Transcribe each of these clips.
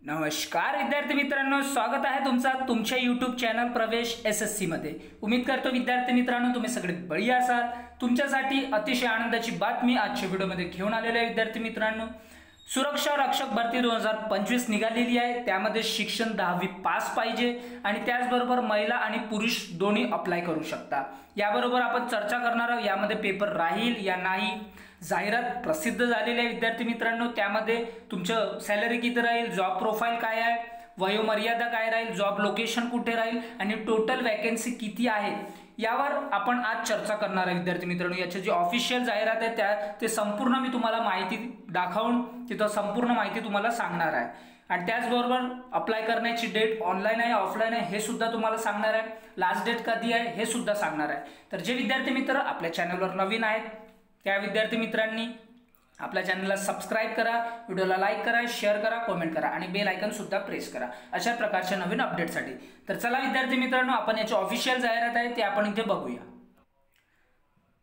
नमस्कार विद्यार्थी मित्रांनो, स्वागत आहे तुमच्या YouTube चॅनल प्रवेश SSC मध्ये। उम्मीद करतो विद्यार्थी मित्रांनो तुम्ही सगळे बढिया असाल। तुमच्यासाठी अतिशय आनंदाची बातमी आजच्या व्हिडिओमध्ये घेऊन आलेलो आहे विद्यार्थी मित्रांनो। सुरक्षा रक्षक भरती 2025 निघालेली आहे। त्यामध्ये शिक्षण 10वी पास पाहिजे आणि त्याचबरोबर महिला आणि पुरुष दोन्ही अप्लाय करू शकता। याबरोबर आपण चर्चा करणार आहोत यामध्ये पेपर राहील या नाही, जाहिरात प्रसिद्ध झालेली आहे विद्यार्थी मित्रांनो। त्यामध्ये तुमचं सॅलरी किती राहील, जॉब प्रोफाइल काय आहे, वयोमर्यादा काय राहील, जॉब लोकेशन कुठे राहील आणि टोटल वॅकन्सी किती आहे यावर आपण आज चर्चा करणार आहे विद्यार्थी मित्रांनो। याची जी ऑफिशियल जाहिरात आहे ते संपूर्ण मी तुम्हाला माहिती दाखवून तिथं संपूर्ण माहिती तुम्हाला सांगणार आहे। आणि त्याचबरोबर अप्लाय करण्याची डेट ऑनलाईन आहे ऑफलाईन आहे हे सुद्धा तुम्हाला सांगणार आहे। लास्ट डेट कधी आहे हे सुद्धा सांगणार आहे। तर जे विद्यार्थी मित्र आपल्या चॅनलवर नवीन आहेत त्या विद्यार्थी मित्रांनी आपल्या चॅनलला सबस्क्राइब करा, व्हिडिओला लाईक करा, शेअर करा, कमेंट करा आणि बेल आयकॉन सुद्धा प्रेस करा अशा प्रकारच्या नवीन अपडेटसाठी। तर चला विद्यार्थी मित्रांनो आपण याची ऑफिशियल जाहिरात आहे ते आपण इथे बघूया।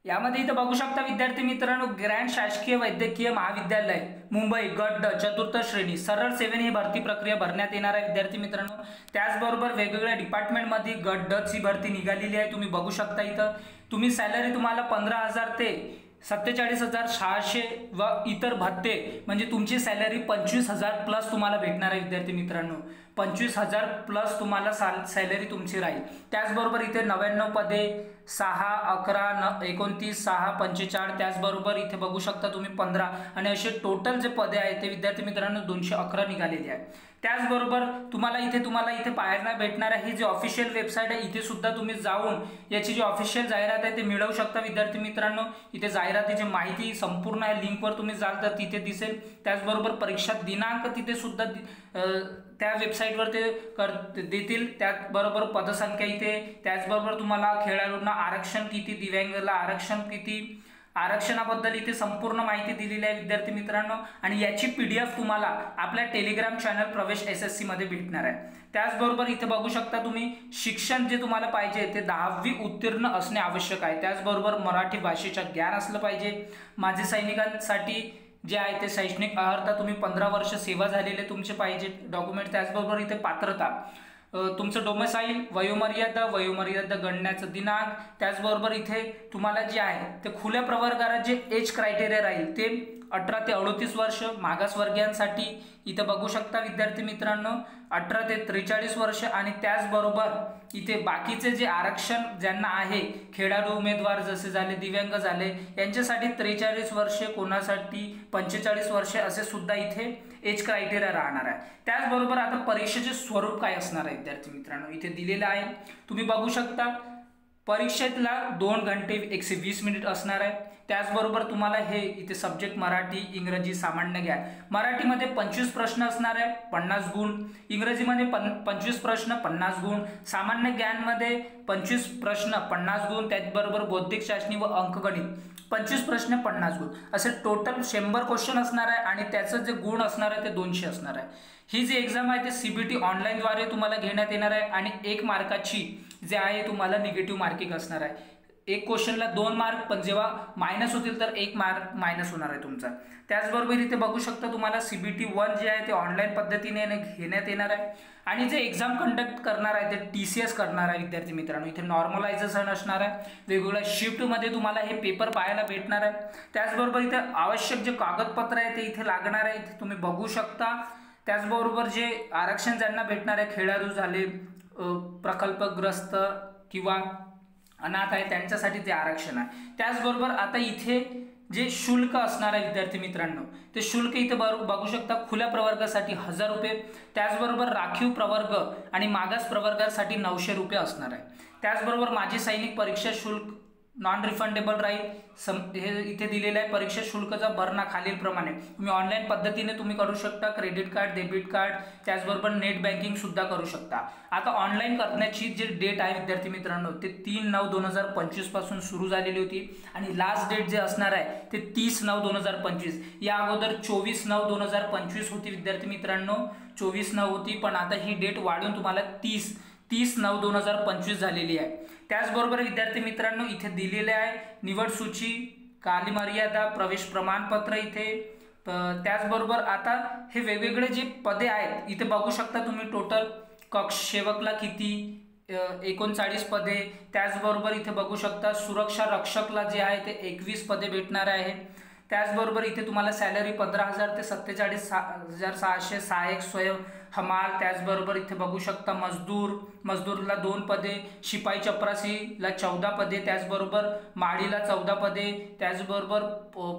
यामध्ये इथे बघू शकता विद्यार्थी मित्रांनो, ग्रँड शासकीय वैद्यकीय महाविद्यालय मुंबई गट ड चतुर्थ श्रेणी सरळ सेवेने ही भरती प्रक्रिया भरण्यात येणार आहे विद्यार्थी मित्रांनो। त्याचबरोबर वेगवेगळ्या डिपार्टमेंटमध्ये गट ड ची भरती निघालेली आहे। तुम्ही बघू शकता इथं तुम्ही सॅलरी तुम्हाला 15,000 ते 47,600 व इतर भत्ते म्हणजे तुमची सॅलरी 25,000 प्लस तुम्हाला भेटणार आहे विद्यार्थी मित्रांनो। 25,000 प्लस तुम्हाला सॅलरी तुमची राहील। त्याचबरोबर इथे 99 पदे 6, 11, 29, 6, 45 त्याचबरोबर इथे बघू शकता तुम्ही 15 आणि असे टोटल जे पदे आहेत ते विद्यार्थी मित्रांनो 211 निघालेली आहे। त्याचबरोबर तुम्हाला इथे पाहायला भेटणार आहे ही जी ऑफिशियल वेबसाईट आहे इथे सुद्धा तुम्ही जाऊन याची जी ऑफिशियल जाहिरात आहे ते मिळवू शकता विद्यार्थी मित्रांनो। इथे जाहिरातीची माहिती संपूर्ण आहे, लिंकवर तुम्ही जाल तर तिथे दिसेल। त्याचबरोबर परीक्षा दिनांक तिथे सुद्धा त्या वेबसाईटवर ते देतील। त्याचबरोबर पदसंख्या इथे, त्याचबरोबर तुम्हाला खेळाडूंना आरक्षण किती, दिव्यांगाला आरक्षण किती, आरक्षणाबद्दल इथे संपूर्ण माहिती दिलेली आहे विद्यार्थी मित्रांनो। आणि याची PDF तुम्हाला आपल्या टेलिग्राम चॅनल प्रवेश SSC मध्ये भेटणार आहे। त्याचबरोबर इथे बघू शकता तुम्ही शिक्षण जे तुम्हाला पाहिजे ते 10वी उत्तीर्ण असणे आवश्यक आहे। त्याचबरोबर मराठी भाषेचे ज्ञान असलं पाहिजे। माजी सैनिकांसाठी जे आहे ते शैक्षणिक अर्हता तुम्ही 15 वर्ष सेवा झालेले तुमचे पाहिजे डॉक्युमेंट। त्याचबरोबर इथे पात्रता, तुमचं डोमेसाईल, वयोमर्यादा गणण्याचा दिनांक, त्याचबरोबर इथे तुम्हाला जे आहे ते खुल्या प्रवर्गाला जे एज क्रायटेरिया राहील ते 18 ते 38 वर्ष। मागासवर्गीयांसाठी इथे बघू शकता विद्यार्थी मित्रांनो 18 ते 43 वर्ष। आणि त्याचबरोबर इथे बाकीचे जे आरक्षण ज्यांना आहे खेळाडू उमेदवार जसे झाले, दिव्यांग झाले यांच्यासाठी 43 वर्षे, कोणासाठी 45 वर्षे असे सुद्धा इथे एज क्रायटेरिया राहणार आहे। त्याचबरोबर आता परीक्षेचे स्वरूप काय असणार आहे विद्यार्थी मित्रांनो इथे दिलेलं आहे तुम्ही बघू शकता। परीक्षेतला 2 घंटे 120 मिनिट असणार आहे। त्याचबरोबर तुम्हाला हे इथे सब्जेक्ट मराठी, इंग्रजी, सामान्य ज्ञान। मराठीमध्ये 25 प्रश्न असणार आहे 50 गुण, इंग्रजीमध्ये 25 प्रश्न 50 गुण, सामान्य ज्ञानमध्ये 25 प्रश्न 50 गुण, त्याचबरोबर बौद्धिक चाचणी व अंकगणित 25 प्रश्न 50 गुण असे टोटल 100 क्वेश्चन असणार आहे। आणि त्याचं जे गुण असणार आहे ते 200 असणार आहे। ही जी एक्झाम आहे ते CBT ऑनलाईन द्वारे तुम्हाला घेण्यात येणार आहे आणि 1 मार्काची जे आहे तुम्हाला निगेटिव्ह मार्किंग असणार आहे। एक क्वेश्चनला 2 मार्क, पण जेव्हा मायनस होतील तर 1 मार्क मायनस होणार आहे तुमचा। त्याचबरोबर इथे बघू शकता तुम्हाला CBT 1 जे आहे ते ऑनलाईन पद्धतीने घेण्यात येणार आहे। आणि जे एक्झाम कंडक्ट करणार आहे ते TCS करणार आहे विद्यार्थी मित्रांनो। इथे नॉर्मलायझेशन असणार आहे, वेगवेगळ्या शिफ्टमध्ये तुम्हाला हे पेपर पाहायला भेटणार आहे। त्याचबरोबर इथे आवश्यक जे कागदपत्र आहे ते इथे लागणार आहे, इथे तुम्ही बघू शकता। त्याचबरोबर जे आरक्षण ज्यांना भेटणार आहे खेळाडू झाले, प्रकल्पग्रस्त किंवा अनाथ आहे त्यांच्यासाठी ते आरक्षण आहे। त्याचबरोबर आता इथे जे शुल्क असणार आहे विद्यार्थी मित्रांनो ते शुल्क इथे बघू शकता। खुल्या प्रवर्गासाठी 1000 रुपये, त्याचबरोबर राखीव प्रवर्ग आणि मागास प्रवर्गासाठी 900 रुपये असणार आहे। त्याचबरोबर माजी सैनिक परीक्षा शुल्क नॉन रिफंडेबल राहील। हे इथे दिलेलं आहे परीक्षा शुल्काचा भरणा खालीलप्रमाणे तुम्ही ऑनलाईन पद्धतीने तुम्ही करू शकता, क्रेडिट कार्ड, डेबिट कार्ड, त्याचबरोबर नेट बँकिंग सुद्धा करू शकता। आता ऑनलाईन करण्याची जी डेट आहे विद्यार्थी मित्रांनो ते 3/9/2025 पासून सुरू झालेली होती आणि लास्ट डेट जे असणार आहे ते 30/9/2025। या अगोदर 24/9/2025 होती विद्यार्थी मित्रांनो, 24/9 होती, पण आता ही डेट वाढून तुम्हाला 30/9/2025 झालेली आहे। त्याचबरोबर विद्यार्थी मित्रांनो इथे दिलेले आहे निवड सूची, कालमर्यादा, प्रवेश प्रमाणपत्र, इथे त्याचबरोबर आता हे वेगवेगळे जे पदे आहेत इथे बघू शकता तुम्ही टोटल कक्ष सेवकला किती 39 पदे, त्याचबरोबर इथे बघू शकता सुरक्षा रक्षकला जे आहे ते 21 पदे भेटणार आहे। त्याचबरोबर इथे तुम्हाला सॅलरी 15,000 ते 47,600 सहाय्यक स्वयं हमाल, त्याचबरोबर इथे बघू शकता मजदूरला 2 पदे, शिपाई चपरासीला 14 पदे, त्याचबरोबर माळीला 14 पदे, त्याचबरोबर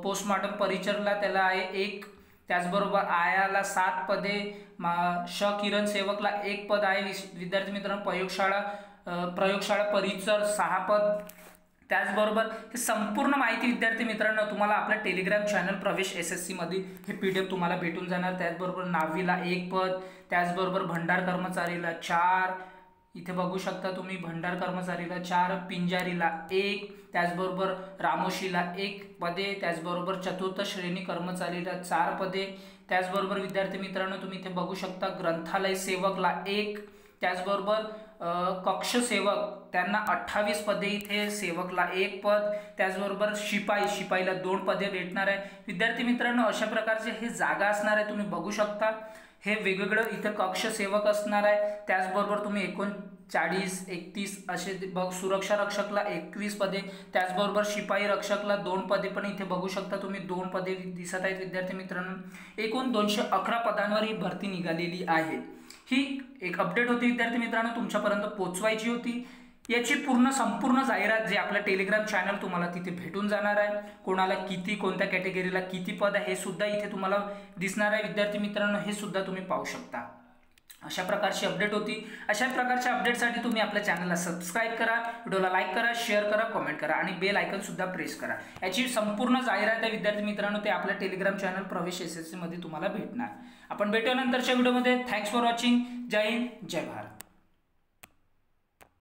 पोस्टमॉर्टम परिचरला त्याला आहे 1, त्याचबरोबर आयाला 7 पदे, किरण सेवकला 1 पद आहे। विद्यार्थी मित्रांनो प्रयोगशाळा परिचर 6 पद। त्याचबरोबर हे संपूर्ण माहिती विद्यार्थी मित्रांनो तुम्हाला आपल्या टेलिग्राम चॅनल प्रवेश SSC मध्ये हे PDF तुम्हाला भेटून जाणार। त्याचबरोबर नावीला 1 पद, त्याचबरोबर भंडार कर्मचारीला 4, इथे बघू शकता तुम्ही भंडार कर्मचारीला 4, पिंजारीला 1, त्याचबरोबर रामोशीला 1 पदे, त्याचबरोबर चतुर्थ श्रेणी कर्मचारीला 4 पदे, त्याचबरोबर विद्यार्थी मित्रांनो तुम्ही इथे बघू शकता ग्रंथालय सेवकला 1, त्याचबरोबर कक्ष सेवक त्यांना 28 पदे, इथे सेवकला 1 पद, त्याचबरोबर शिपाईला 2 पदे भेटणार आहे। विद्यार्थी मित्रांनो अशा प्रकारचे हे जागा असणार आहे, तुम्ही बघू शकता हे वेगवेगळं इथे कक्ष सेवक असणार आहे। त्याचबरोबर तुम्ही 39 31 असे सुरक्षा रक्षकला 21 पदे, त्याचबरोबर शिपाई रक्षकला 2 पदे पण इथे बघू शकता तुम्ही 2 पदे दिसत आहेत। विद्यार्थी मित्रांनो एकूण 211 पदांवर ही भरती निघालेली आहे। ही एक अपडेट होती विद्यार्थी मित्रांनो, तुमच्यापर्यंत पोहोचवायची होती। याची संपूर्ण जाहिरात जे आपल्या टेलिग्राम चॅनल तुम्हाला तिथे भेटून जाणार आहे, कोणाला किती कोणत्या कॅटेगरीला किती पद आहे हे सुद्धा इथे तुम्हाला दिसणार आहे। विद्यार्थी मित्रांनो हे सुद्धा तुम्ही पाहू शकता। अशा प्रकारची अपडेट होती। अशा प्रकारच्या अपडेटसाठी तुम्ही आपल्या चॅनलला सबस्क्राइब करा, व्हिडिओला लाईक करा, शेअर करा, कमेंट करा आणि बेल आयकॉन सुद्धा प्रेस करा। याची संपूर्ण जाहिरात आहे विद्यार्थी मित्रांनो ते आपल्या टेलिग्राम चॅनल प्रवेश SSC मध्ये तुम्हाला भेटणार। आपण भेटू नंतरच्या व्हिडिओमध्ये। Thanks for watching. जय हिंद, जय भारत।